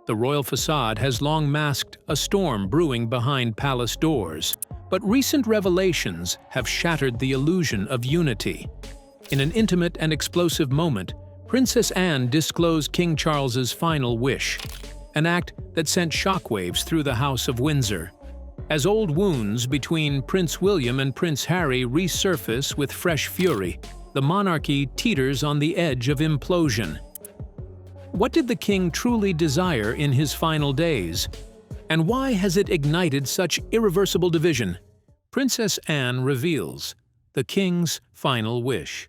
The royal facade has long masked a storm brewing behind palace doors, but recent revelations have shattered the illusion of unity. In an intimate and explosive moment, Princess Anne disclosed King Charles's final wish, an act that sent shockwaves through the House of Windsor. As old wounds between Prince William and Prince Harry resurface with fresh fury, the monarchy teeters on the edge of implosion. What did the king truly desire in his final days? And why has it ignited such irreversible division? Princess Anne reveals the king's final wish.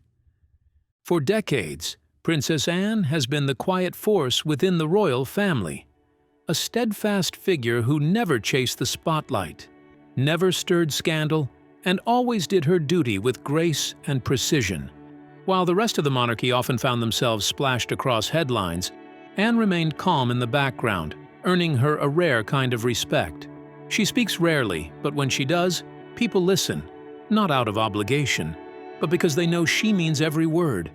For decades, Princess Anne has been the quiet force within the royal family, a steadfast figure who never chased the spotlight, never stirred scandal, and always did her duty with grace and precision. While the rest of the monarchy often found themselves splashed across headlines, Anne remained calm in the background, earning her a rare kind of respect. She speaks rarely, but when she does, people listen, not out of obligation, but because they know she means every word.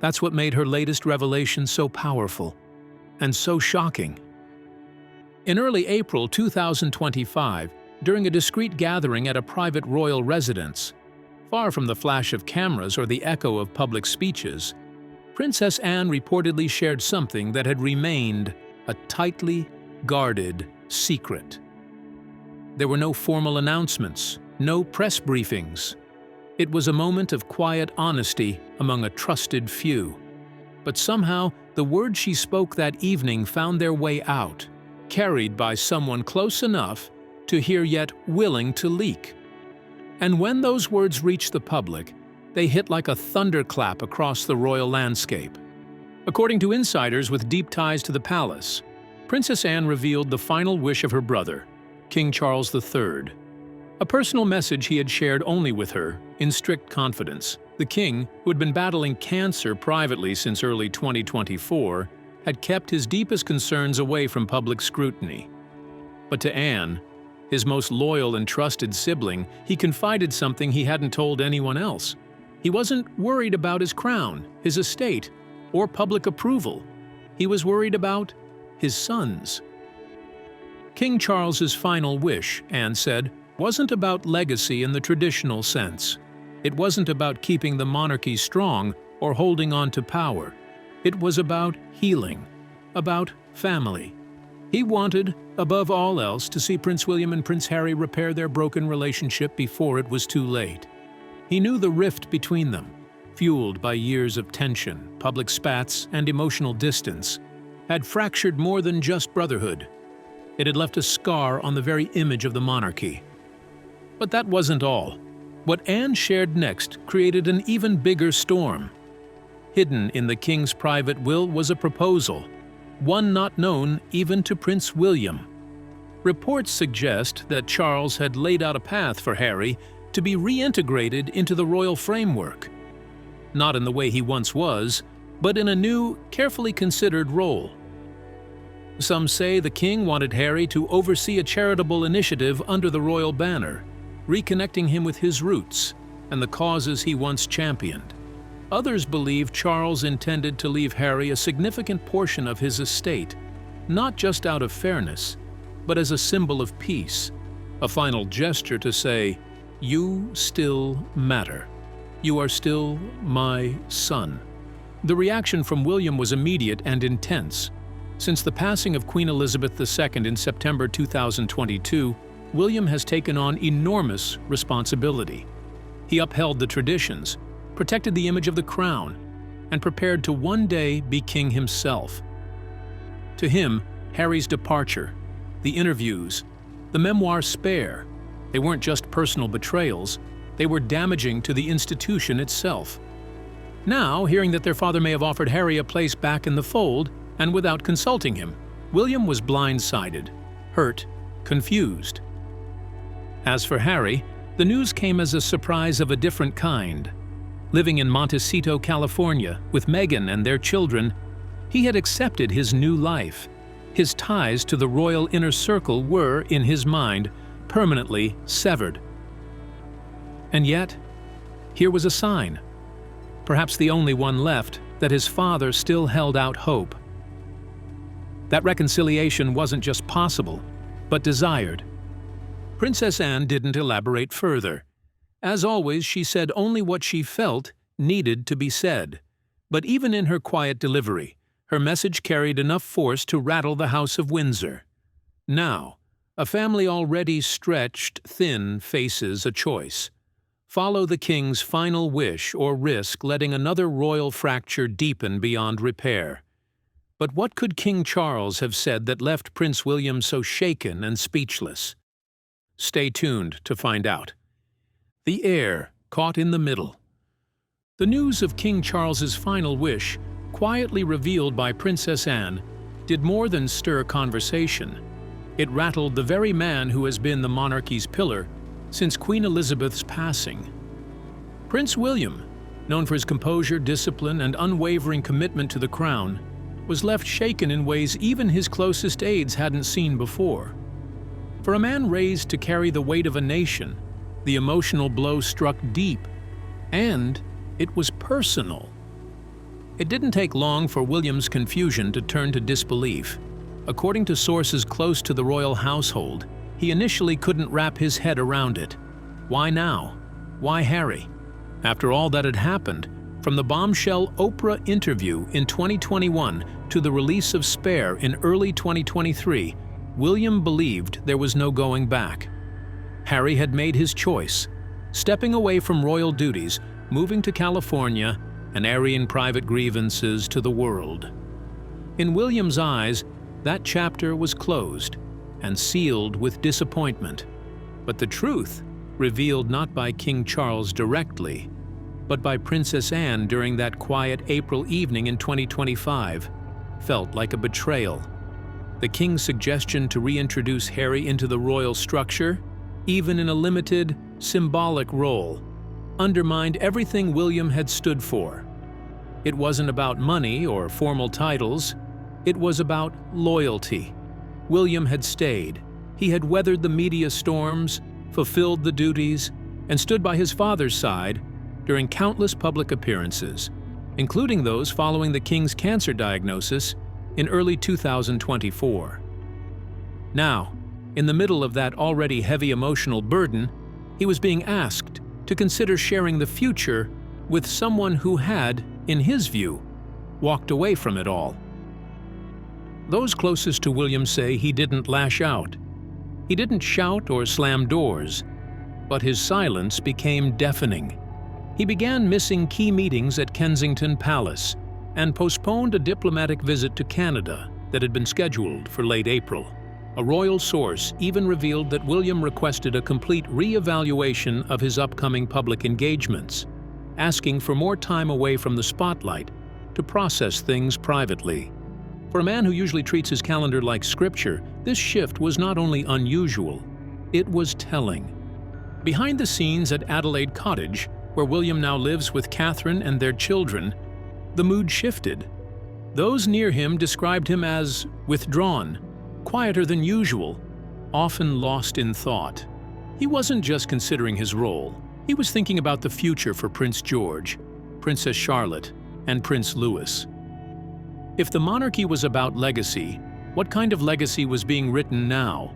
That's what made her latest revelation so powerful and so shocking. In early April 2025, during a discreet gathering at a private royal residence, far from the flash of cameras or the echo of public speeches, Princess Anne reportedly shared something that had remained a tightly guarded secret. There were no formal announcements, no press briefings. It was a moment of quiet honesty among a trusted few. But somehow, the words she spoke that evening found their way out, carried by someone close enough to hear yet willing to leak. And when those words reached the public, they hit like a thunderclap across the royal landscape. According to insiders with deep ties to the palace, Princess Anne revealed the final wish of her brother, King Charles III. A personal message he had shared only with her, in strict confidence. The king, who had been battling cancer privately since early 2024, had kept his deepest concerns away from public scrutiny. But to Anne, his most loyal and trusted sibling, he confided something he hadn't told anyone else. He wasn't worried about his crown, his estate, or public approval. He was worried about his sons. King Charles's final wish, Anne said, wasn't about legacy in the traditional sense. It wasn't about keeping the monarchy strong or holding on to power. It was about healing, about family. He wanted, above all else, to see Prince William and Prince Harry repair their broken relationship before it was too late. He knew the rift between them, fueled by years of tension, public spats, and emotional distance, had fractured more than just brotherhood. It had left a scar on the very image of the monarchy. But that wasn't all. What Anne shared next created an even bigger storm. Hidden in the king's private will was a proposal, one not known even to Prince William. Reports suggest that Charles had laid out a path for Harry to be reintegrated into the royal framework. Not in the way he once was, but in a new, carefully considered role. Some say the king wanted Harry to oversee a charitable initiative under the royal banner, reconnecting him with his roots and the causes he once championed. Others believe Charles intended to leave Harry a significant portion of his estate, not just out of fairness, but as a symbol of peace, a final gesture to say, "You still matter. You are still my son." The reaction from William was immediate and intense. Since the passing of Queen Elizabeth II in September 2022, William has taken on enormous responsibility. He upheld the traditions, protected the image of the crown, and prepared to one day be king himself. To him, Harry's departure, the interviews, the memoir Spare, they weren't just personal betrayals, they were damaging to the institution itself. Now, hearing that their father may have offered Harry a place back in the fold, and without consulting him, William was blindsided, hurt, confused. As for Harry, the news came as a surprise of a different kind. Living in Montecito, California, with Meghan and their children, he had accepted his new life. His ties to the royal inner circle were, in his mind, permanently severed. And yet, here was a sign, perhaps the only one left, that his father still held out hope. That reconciliation wasn't just possible, but desired. Princess Anne didn't elaborate further. As always, she said only what she felt needed to be said. But even in her quiet delivery, her message carried enough force to rattle the House of Windsor. Now, a family already stretched thin faces a choice. Follow the king's final wish or risk letting another royal fracture deepen beyond repair. But what could King Charles have said that left Prince William so shaken and speechless? Stay tuned to find out. The heir caught in the middle. The news of King Charles's final wish, quietly revealed by Princess Anne, did more than stir conversation. It rattled the very man who has been the monarchy's pillar since Queen Elizabeth's passing. Prince William, known for his composure, discipline, and unwavering commitment to the crown, was left shaken in ways even his closest aides hadn't seen before. For a man raised to carry the weight of a nation, the emotional blow struck deep, and it was personal. It didn't take long for William's confusion to turn to disbelief. According to sources close to the royal household, he initially couldn't wrap his head around it. Why now? Why Harry? After all that had happened, from the bombshell Oprah interview in 2021 to the release of Spare in early 2023, William believed there was no going back. Harry had made his choice, stepping away from royal duties, moving to California, and airing private grievances to the world. In William's eyes, that chapter was closed and sealed with disappointment. But the truth, revealed not by King Charles directly, but by Princess Anne during that quiet April evening in 2025, felt like a betrayal. The king's suggestion to reintroduce Harry into the royal structure, even in a limited, symbolic role, undermined everything William had stood for. It wasn't about money or formal titles, it was about loyalty. William had stayed. He had weathered the media storms, fulfilled the duties, and stood by his father's side during countless public appearances, including those following the king's cancer diagnosis in early 2024. Now, in the middle of that already heavy emotional burden, he was being asked to consider sharing the future with someone who had, in his view, walked away from it all. Those closest to William say he didn't lash out. He didn't shout or slam doors, but his silence became deafening. He began missing key meetings at Kensington Palace and postponed a diplomatic visit to Canada that had been scheduled for late April. A royal source even revealed that William requested a complete re-evaluation of his upcoming public engagements, asking for more time away from the spotlight to process things privately. For a man who usually treats his calendar like scripture, this shift was not only unusual, it was telling. Behind the scenes at Adelaide Cottage, where William now lives with Catherine and their children, the mood shifted. Those near him described him as withdrawn, quieter than usual, often lost in thought. He wasn't just considering his role, he was thinking about the future for Prince George, Princess Charlotte, and Prince Louis. If the monarchy was about legacy, what kind of legacy was being written now?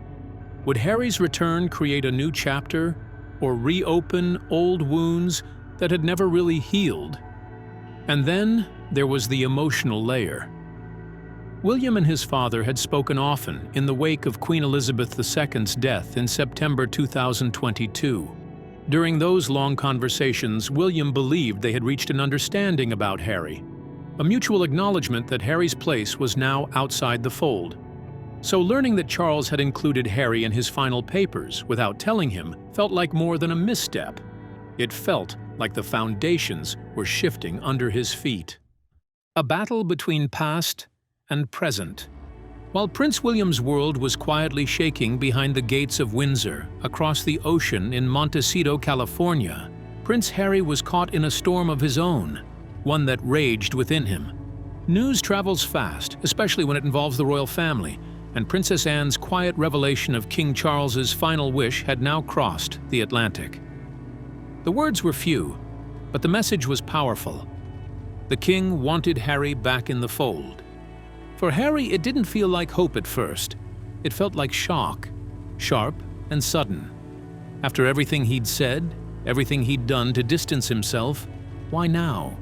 Would Harry's return create a new chapter or reopen old wounds that had never really healed? And then there was the emotional layer. William and his father had spoken often in the wake of Queen Elizabeth II's death in September 2022. During those long conversations, William believed they had reached an understanding about Harry, a mutual acknowledgement that Harry's place was now outside the fold. So learning that Charles had included Harry in his final papers without telling him felt like more than a misstep. It felt like the foundations were shifting under his feet. A battle between past and present. While Prince William's world was quietly shaking behind the gates of Windsor, across the ocean in Montecito, California, Prince Harry was caught in a storm of his own, one that raged within him. News travels fast, especially when it involves the royal family, and Princess Anne's quiet revelation of King Charles's final wish had now crossed the Atlantic. The words were few, but the message was powerful. The king wanted Harry back in the fold. For Harry, it didn't feel like hope at first. It felt like shock, sharp and sudden. After everything he'd said, everything he'd done to distance himself, why now?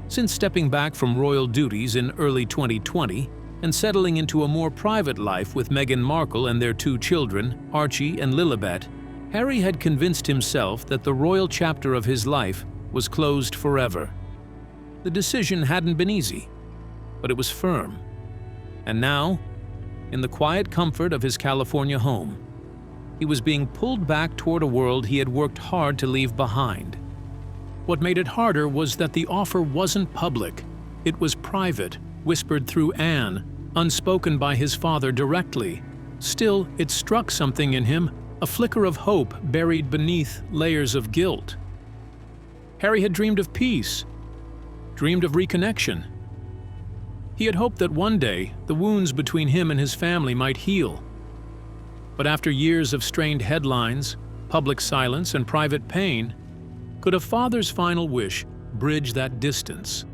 Since stepping back from royal duties in early 2020 and settling into a more private life with Meghan Markle and their 2 children, Archie and Lilibet, Harry had convinced himself that the royal chapter of his life was closed forever. The decision hadn't been easy, but it was firm. And now, in the quiet comfort of his California home, he was being pulled back toward a world he had worked hard to leave behind. What made it harder was that the offer wasn't public. It was private, whispered through Anne, unspoken by his father directly. Still, it struck something in him, a flicker of hope buried beneath layers of guilt. Harry had dreamed of peace, dreamed of reconnection. He had hoped that one day the wounds between him and his family might heal. But after years of strained headlines, public silence, and private pain, could a father's final wish bridge that distance?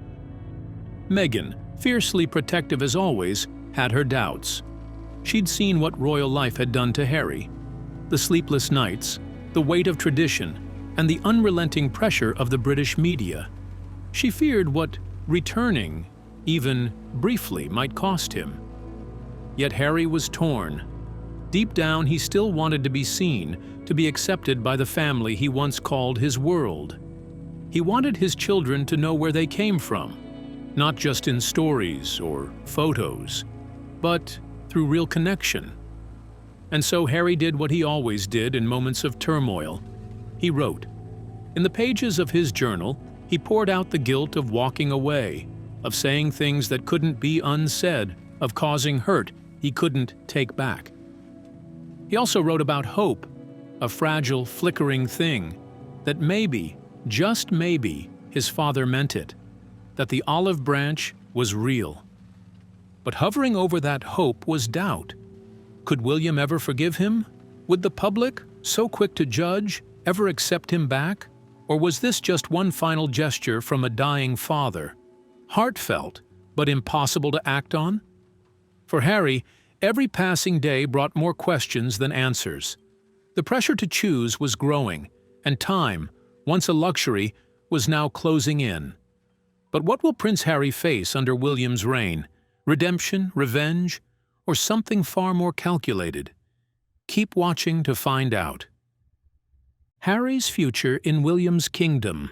Meghan, fiercely protective as always, had her doubts. She'd seen what royal life had done to Harry. The sleepless nights, the weight of tradition, and the unrelenting pressure of the British media. She feared what returning, even briefly, might cost him. Yet Harry was torn. Deep down, he still wanted to be seen, to be accepted by the family he once called his world. He wanted his children to know where they came from, not just in stories or photos, but through real connection. And so Harry did what he always did in moments of turmoil. He wrote. In the pages of his journal, he poured out the guilt of walking away, of saying things that couldn't be unsaid, of causing hurt he couldn't take back. He also wrote about hope, a fragile, flickering thing, that maybe, just maybe, his father meant it, that the olive branch was real. But hovering over that hope was doubt. Could William ever forgive him? Would the public, so quick to judge, ever accept him back? Or was this just one final gesture from a dying father? Heartfelt, but impossible to act on? For Harry, every passing day brought more questions than answers. The pressure to choose was growing, and time, once a luxury, was now closing in. But what will Prince Harry face under William's reign? Redemption, revenge, or something far more calculated? Keep watching to find out. Harry's future in William's kingdom.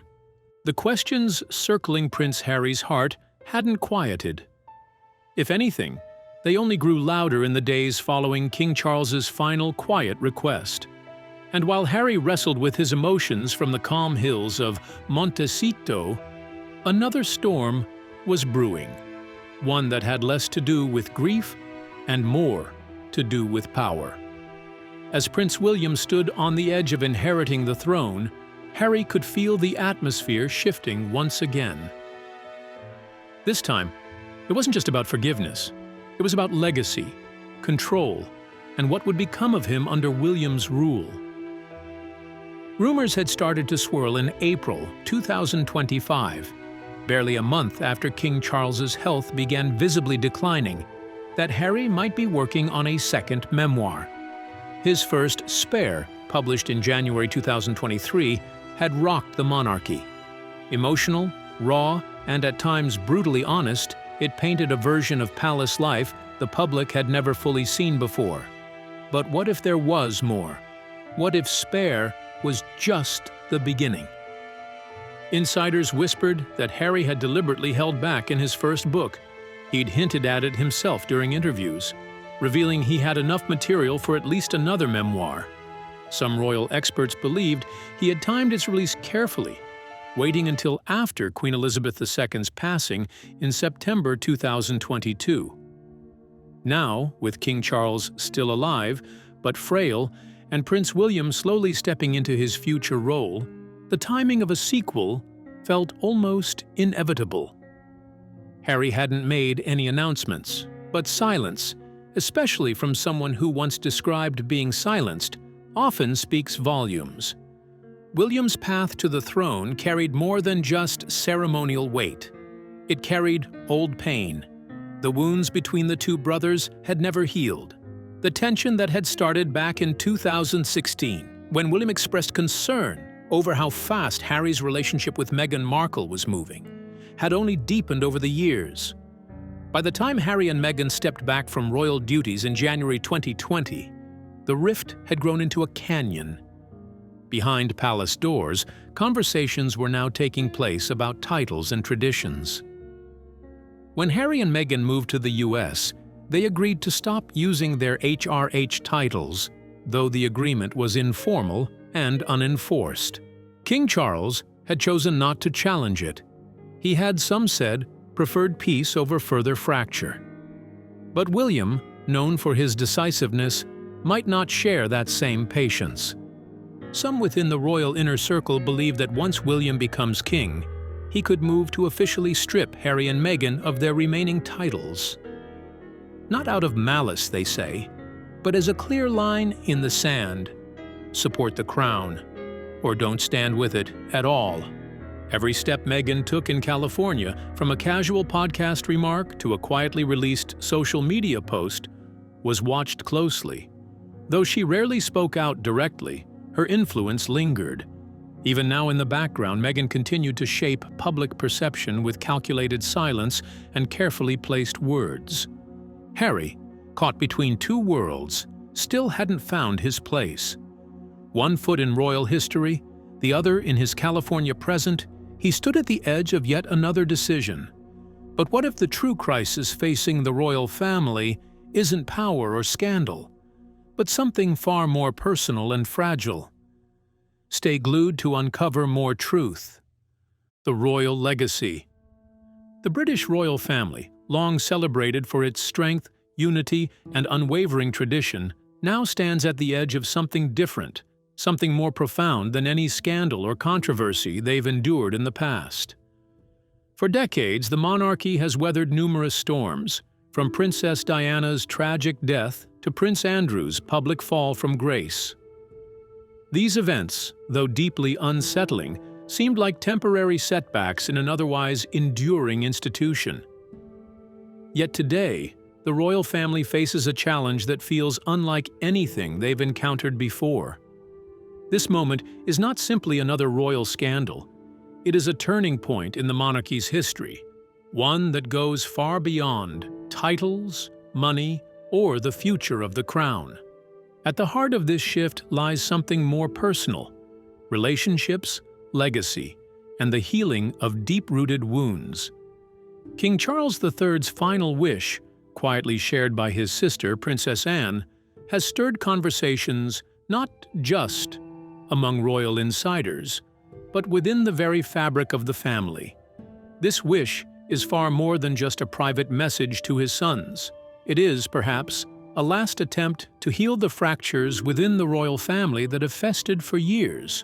The questions circling Prince Harry's heart hadn't quieted. If anything, they only grew louder in the days following King Charles's final quiet request. And while Harry wrestled with his emotions from the calm hills of Montecito, another storm was brewing, one that had less to do with grief and more to do with power. As Prince William stood on the edge of inheriting the throne, Harry could feel the atmosphere shifting once again. This time, it wasn't just about forgiveness. It was about legacy, control, and what would become of him under William's rule. Rumors had started to swirl in April 2025, barely a month after King Charles's health began visibly declining, that Harry might be working on a second memoir. His first, Spare, published in January 2023, had rocked the monarchy. Emotional, raw, and at times brutally honest, it painted a version of palace life the public had never fully seen before. But what if there was more? What if Spare was just the beginning? Insiders whispered that Harry had deliberately held back in his first book. He'd hinted at it himself during interviews, revealing he had enough material for at least another memoir. Some royal experts believed he had timed its release carefully, waiting until after Queen Elizabeth II's passing in September 2022. Now, with King Charles still alive, but frail, and Prince William slowly stepping into his future role, the timing of a sequel felt almost inevitable. Harry hadn't made any announcements, but silence, especially from someone who once described being silenced, often speaks volumes. William's path to the throne carried more than just ceremonial weight. It carried old pain, The wounds between the two brothers had never healed. The tension that had started back in 2016, when William expressed concern over how fast Harry's relationship with Meghan Markle was moving, had only deepened over the years. By the time Harry and Meghan stepped back from royal duties in January 2020, the rift had grown into a canyon. Behind palace doors, conversations were now taking place about titles and traditions. When Harry and Meghan moved to the US, they agreed to stop using their HRH titles, though the agreement was informal and unenforced. King Charles had chosen not to challenge it. He had, some said, preferred peace over further fracture. But William, known for his decisiveness, might not share that same patience. Some within the royal inner circle believe that once William becomes king, he could move to officially strip Harry and Meghan of their remaining titles. Not out of malice, they say, but as a clear line in the sand. Support the crown, or don't stand with it at all. Every step Meghan took in California, from a casual podcast remark to a quietly released social media post, was watched closely. Though she rarely spoke out directly, her influence lingered. Even now in the background, Meghan continued to shape public perception with calculated silence and carefully placed words. Harry, caught between two worlds, still hadn't found his place. One foot in royal history, the other in his California present, he stood at the edge of yet another decision. But what if the true crisis facing the royal family isn't power or scandal, but something far more personal and fragile? Stay glued to uncover more truth. The royal legacy. The British royal family, long celebrated for its strength, unity, and unwavering tradition, now stands at the edge of something different, something more profound than any scandal or controversy they've endured in the past. For decades, the monarchy has weathered numerous storms, from Princess Diana's tragic death to Prince Andrew's public fall from grace. These events, though deeply unsettling, seemed like temporary setbacks in an otherwise enduring institution. Yet today, the royal family faces a challenge that feels unlike anything they've encountered before. This moment is not simply another royal scandal. It is a turning point in the monarchy's history, one that goes far beyond titles, money, or the future of the crown. At the heart of this shift lies something more personal: relationships, legacy, and the healing of deep-rooted wounds. King Charles III's final wish, quietly shared by his sister, Princess Anne, has stirred conversations not just among royal insiders, but within the very fabric of the family. This wish is far more than just a private message to his sons. It is, perhaps, a last attempt to heal the fractures within the royal family that have festered for years,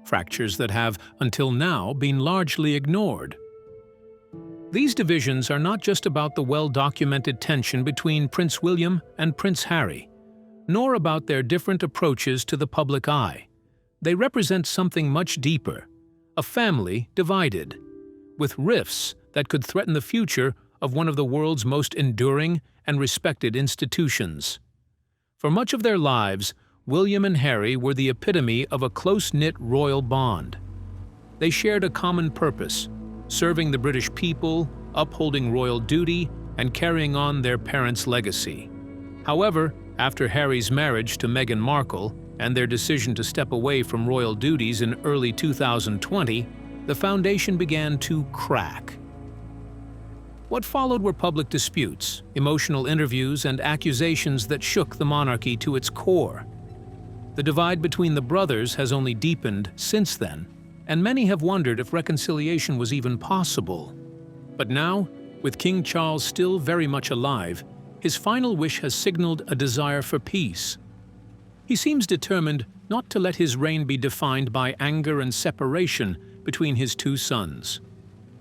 fractures that have, until now, been largely ignored. These divisions are not just about the well-documented tension between Prince William and Prince Harry, nor about their different approaches to the public eye. They represent something much deeper: a family divided, with rifts that could threaten the future of one of the world's most enduring and respected institutions. For much of their lives, William and Harry were the epitome of a close-knit royal bond. They shared a common purpose: serving the British people, upholding royal duty, and carrying on their parents' legacy. However, after Harry's marriage to Meghan Markle and their decision to step away from royal duties in early 2020, the foundation began to crack. What followed were public disputes, emotional interviews, and accusations that shook the monarchy to its core. The divide between the brothers has only deepened since then, and many have wondered if reconciliation was even possible. But now, with King Charles still very much alive, his final wish has signaled a desire for peace. He seems determined not to let his reign be defined by anger and separation between his two sons.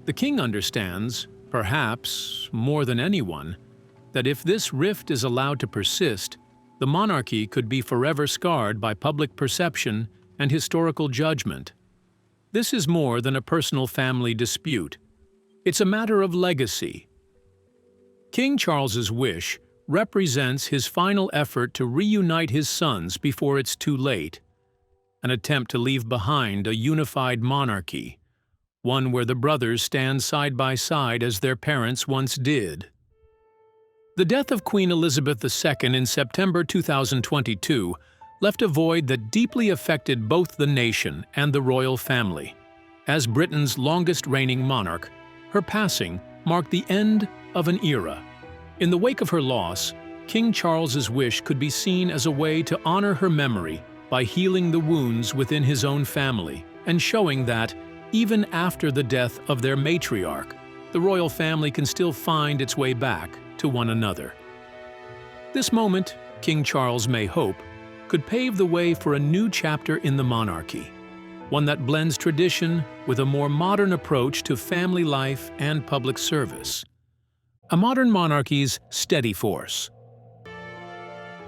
The king understands, perhaps more than anyone, that if this rift is allowed to persist, the monarchy could be forever scarred by public perception and historical judgment. This is more than a personal family dispute. It's a matter of legacy. King Charles's wish represents his final effort to reunite his sons before it's too late, an attempt to leave behind a unified monarchy, one where the brothers stand side by side as their parents once did. The death of Queen Elizabeth II in September 2022 left a void that deeply affected both the nation and the royal family. As Britain's longest reigning monarch, her passing marked the end of an era. In the wake of her loss, King Charles's wish could be seen as a way to honor her memory by healing the wounds within his own family and showing that, even after the death of their matriarch, the royal family can still find its way back to one another. This moment, King Charles may hope, could pave the way for a new chapter in the monarchy, one that blends tradition with a more modern approach to family life and public service. A modern monarchy's steady force.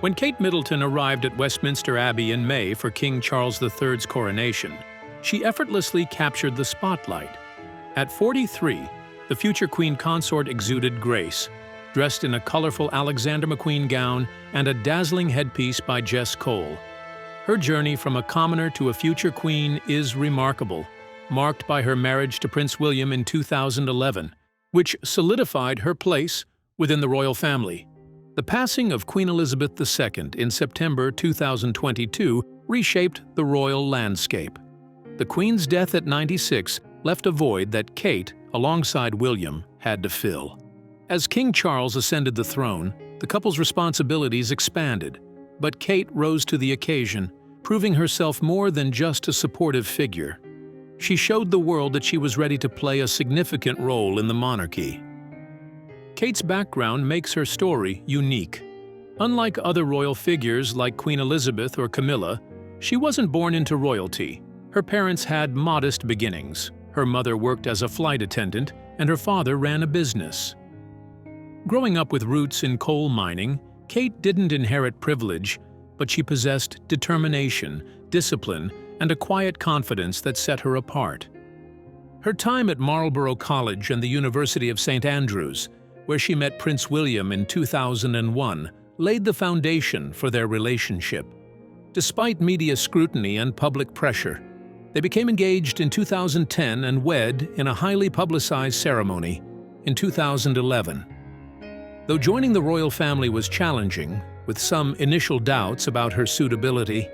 When Kate Middleton arrived at Westminster Abbey in May for King Charles III's coronation, she effortlessly captured the spotlight. At 43, the future queen consort exuded grace, dressed in a colorful Alexander McQueen gown and a dazzling headpiece by Jess Cole. Her journey from a commoner to a future queen is remarkable, marked by her marriage to Prince William in 2011, which solidified her place within the royal family. The passing of Queen Elizabeth II in September 2022 reshaped the royal landscape. The Queen's death at 96 left a void that Kate, alongside William, had to fill. As King Charles ascended the throne, the couple's responsibilities expanded, but Kate rose to the occasion, proving herself more than just a supportive figure. She showed the world that she was ready to play a significant role in the monarchy. Kate's background makes her story unique. Unlike other royal figures like Queen Elizabeth or Camilla, she wasn't born into royalty. Her parents had modest beginnings. Her mother worked as a flight attendant, and her father ran a business. Growing up with roots in coal mining, Kate didn't inherit privilege, but she possessed determination, discipline, and a quiet confidence that set her apart. Her time at Marlborough College and the University of St. Andrews, where she met Prince William in 2001, laid the foundation for their relationship. Despite media scrutiny and public pressure, they became engaged in 2010 and wed in a highly publicized ceremony in 2011. Though joining the royal family was challenging, with some initial doubts about her suitability,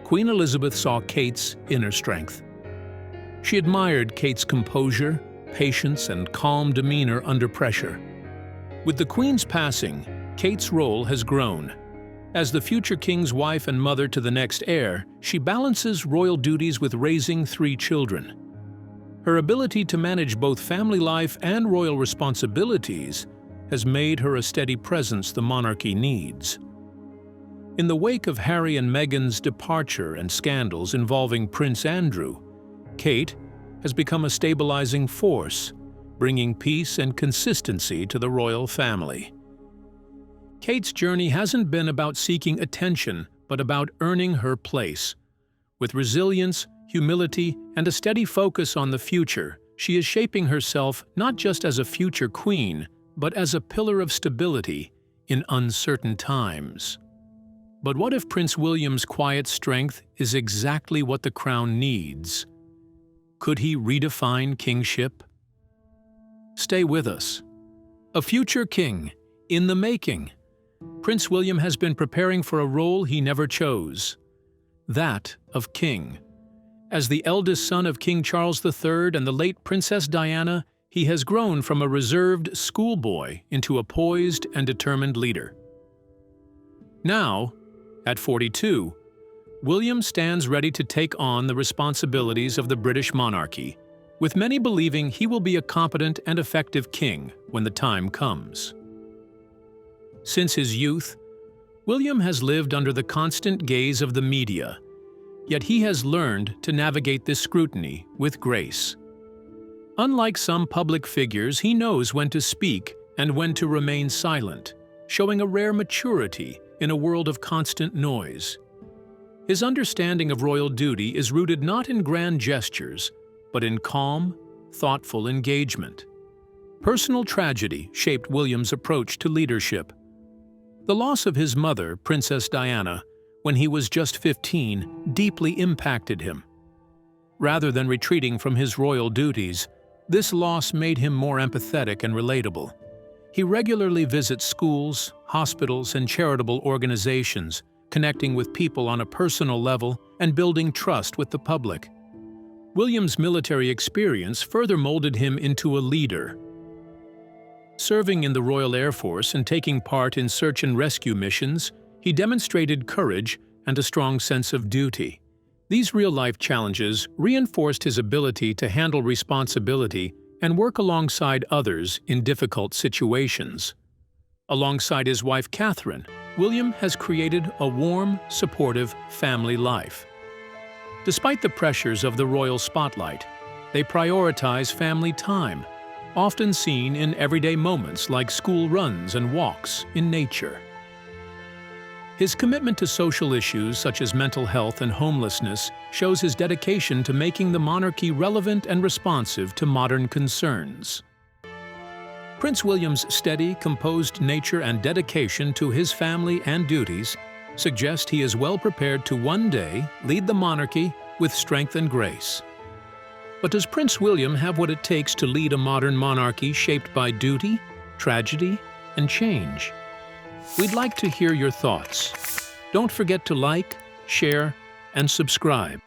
Queen Elizabeth saw Kate's inner strength. She admired Kate's composure, patience, and calm demeanor under pressure. With the Queen's passing, Kate's role has grown. As the future king's wife and mother to the next heir, she balances royal duties with raising 3 children. Her ability to manage both family life and royal responsibilities has made her a steady presence the monarchy needs. In the wake of Harry and Meghan's departure and scandals involving Prince Andrew, Kate has become a stabilizing force, bringing peace and consistency to the royal family. Kate's journey hasn't been about seeking attention, but about earning her place. With resilience, humility, and a steady focus on the future, she is shaping herself not just as a future queen, but as a pillar of stability in uncertain times. But what if Prince William's quiet strength is exactly what the crown needs? Could he redefine kingship? Stay with us. A future king, in the making. Prince William has been preparing for a role he never chose, that of king. As the eldest son of King Charles III and the late Princess Diana, he has grown from a reserved schoolboy into a poised and determined leader. Now, at 42, William stands ready to take on the responsibilities of the British monarchy, with many believing he will be a competent and effective king when the time comes. Since his youth, William has lived under the constant gaze of the media, yet he has learned to navigate this scrutiny with grace. Unlike some public figures, he knows when to speak and when to remain silent, showing a rare maturity in a world of constant noise. His understanding of royal duty is rooted not in grand gestures, but in calm, thoughtful engagement. Personal tragedy shaped William's approach to leadership. The loss of his mother, Princess Diana, when he was just 15, deeply impacted him. Rather than retreating from his royal duties, this loss made him more empathetic and relatable. He regularly visits schools, hospitals, and charitable organizations, connecting with people on a personal level and building trust with the public. William's military experience further molded him into a leader. Serving in the Royal Air Force and taking part in search and rescue missions, he demonstrated courage and a strong sense of duty. These real-life challenges reinforced his ability to handle responsibility and work alongside others in difficult situations. Alongside his wife Catherine, William has created a warm, supportive family life. Despite the pressures of the royal spotlight, they prioritize family time, often seen in everyday moments like school runs and walks in nature. His commitment to social issues such as mental health and homelessness shows his dedication to making the monarchy relevant and responsive to modern concerns. Prince William's steady, composed nature and dedication to his family and duties suggest he is well prepared to one day lead the monarchy with strength and grace. But does Prince William have what it takes to lead a modern monarchy shaped by duty, tragedy, and change? We'd like to hear your thoughts. Don't forget to like, share, and subscribe.